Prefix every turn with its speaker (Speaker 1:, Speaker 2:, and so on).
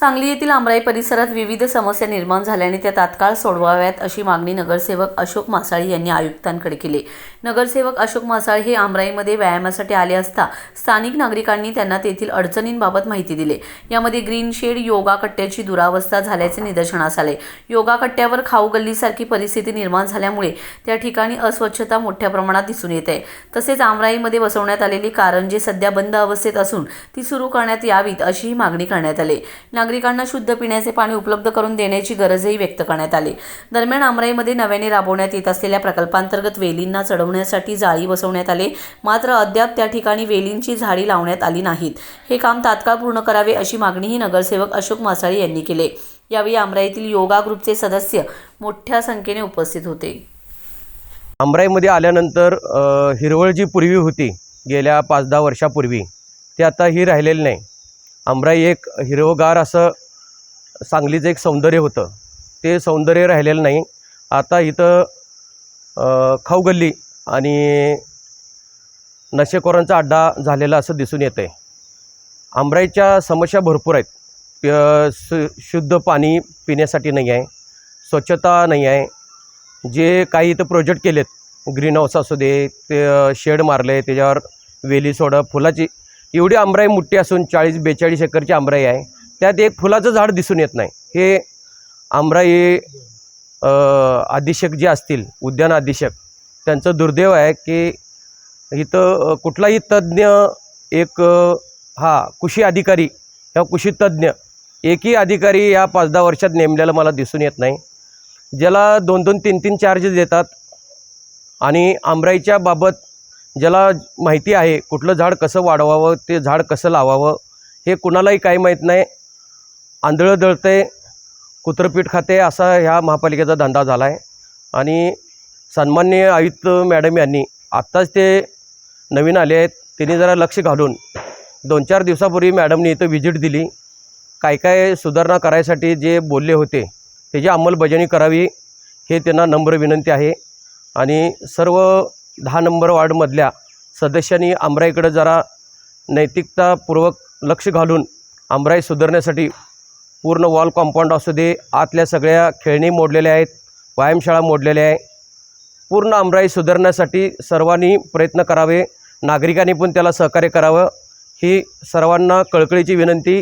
Speaker 1: सांगली येथील आमराई परिसरात विविध समस्या निर्माण झाल्याने त्या तात्काळ सोडवाव्यात अशी मागणी नगरसेवक अशोक मासाळी यांनी आयुक्तांकडे केली। नगरसेवक अशोक मासाळी हे आमराईमध्ये व्यायामासाठी आले असता स्थानिक नागरिकांनी त्यांना तेथील अडचणींबाबत माहिती दिली। यामध्ये ग्रीन शेड योगा कट्ट्याची दुरावस्था झाल्याचे निदर्शनास आले। योगा कट्ट्यावर खाऊ गल्लीसारखी परिस्थिती निर्माण झाल्यामुळे त्या ठिकाणी अस्वच्छता मोठ्या प्रमाणात दिसून येते। तसेच आमराईमध्ये बसवण्यात आलेली कारंजे सध्या बंद अवस्थेत असून ती सुरू करण्यात यावीत अशीही मागणी करण्यात आली। नागरिकांना शुद्ध पिण्याचे पाणी उपलब्ध करून देण्याची गरजही व्यक्त करण्यात आली। दरम्यान आमराईमध्ये नव्याने राबवण्यात येत असलेल्या प्रकल्पांतर्गत वेलींना चढवण्यासाठी जाळी बसवण्यात आले, मात्र अद्याप त्या ठिकाणी वेलींची झाडी लावण्यात आली नाहीत। हे काम तात्काळ पूर्ण करावे अशी मागणीही नगरसेवक अशोक मासाळी यांनी केली। यावेळी आमराईतील योगा ग्रुपचे सदस्य मोठ्या संख्येने उपस्थित होते।
Speaker 2: आमराईमध्ये आल्यानंतर हिरवळ जी पूर्वी होती गेल्या 5-10 वर्षापूर्वी ते आता ही राहिलेली नाही। आमराई एक हिरवगार असं सांगलीचं एक सौंदर्य होतं, ते सौंदर्य राहिलेलं नाही। आता इथं खाऊ गल्ली आणि नशेखोरांचा अड्डा झालेला असं दिसून येतं आहे। आमराईच्या समस्या भरपूर आहेत। शुद्ध पाणी पिण्यासाठी नाही आहे, स्वच्छता नाही आहे। जे काही इथं प्रोजेक्ट केलेत, ग्रीन हाऊस असू दे, ते शेड मारले, त्याच्यावर वेली सोडा फुलाची, एवढी आमराई मोठी असून 40-42 एकरची आमराई आहे, त्यात एक फुलाचं झाड दिसून येत नाही। हे आमराई अधीक्षक जे असतील, उद्यान अधीक्षक, त्यांचं दुर्दैव आहे की इथं कुठलाही तज्ज्ञ एक कृषी अधिकारी किंवा कृषी तज्ज्ञ एकही अधिकारी या 5-10 वर्षात नेमलेला मला दिसून येत नाही। ज्याला 2-2, 3-3 चार्जेस देतात आणि आमराईच्या बाबत ज्याला माहिती आहे कुठलं झाड कसं वाढवावं, ते झाड कसं लावावं, हे कुणालाही काही माहीत नाही। आंधळं दळते, कुत्रपीठ खाते असा ह्या महापालिकेचा धंदा झाला आहे। आणि सन्माननीय आयुक्त मॅडम यांनी आत्ताच ते नवीन आले आहेत, त्यांनी जरा लक्ष घालून 2-4 दिवसापूर्वी मॅडमनी इथं व्हिजिट दिली। काय काय सुधारणा करायसाठी जे बोलले होते त्याची अंमलबजावणी करावी हे त्यांना नम्र विनंती आहे। आणि सर्व 10 नंबर वार्डमधल्या सदस्यांनी आमराईकडे जरा नैतिकतापूर्वक लक्ष घालून आमराई सुधारण्यासाठी पूर्ण वॉल कॉम्पाऊंड असू दे, आतल्या सगळ्या खेळणी मोडलेल्या आहेत, व्यायामशाळा मोडलेल्या आहे, पूर्ण आमराई सुधारण्यासाठी सर्वांनी प्रयत्न करावे, नागरिकांनी पण त्याला सहकार्य करावं ही सर्वांना कळकळीची विनंती।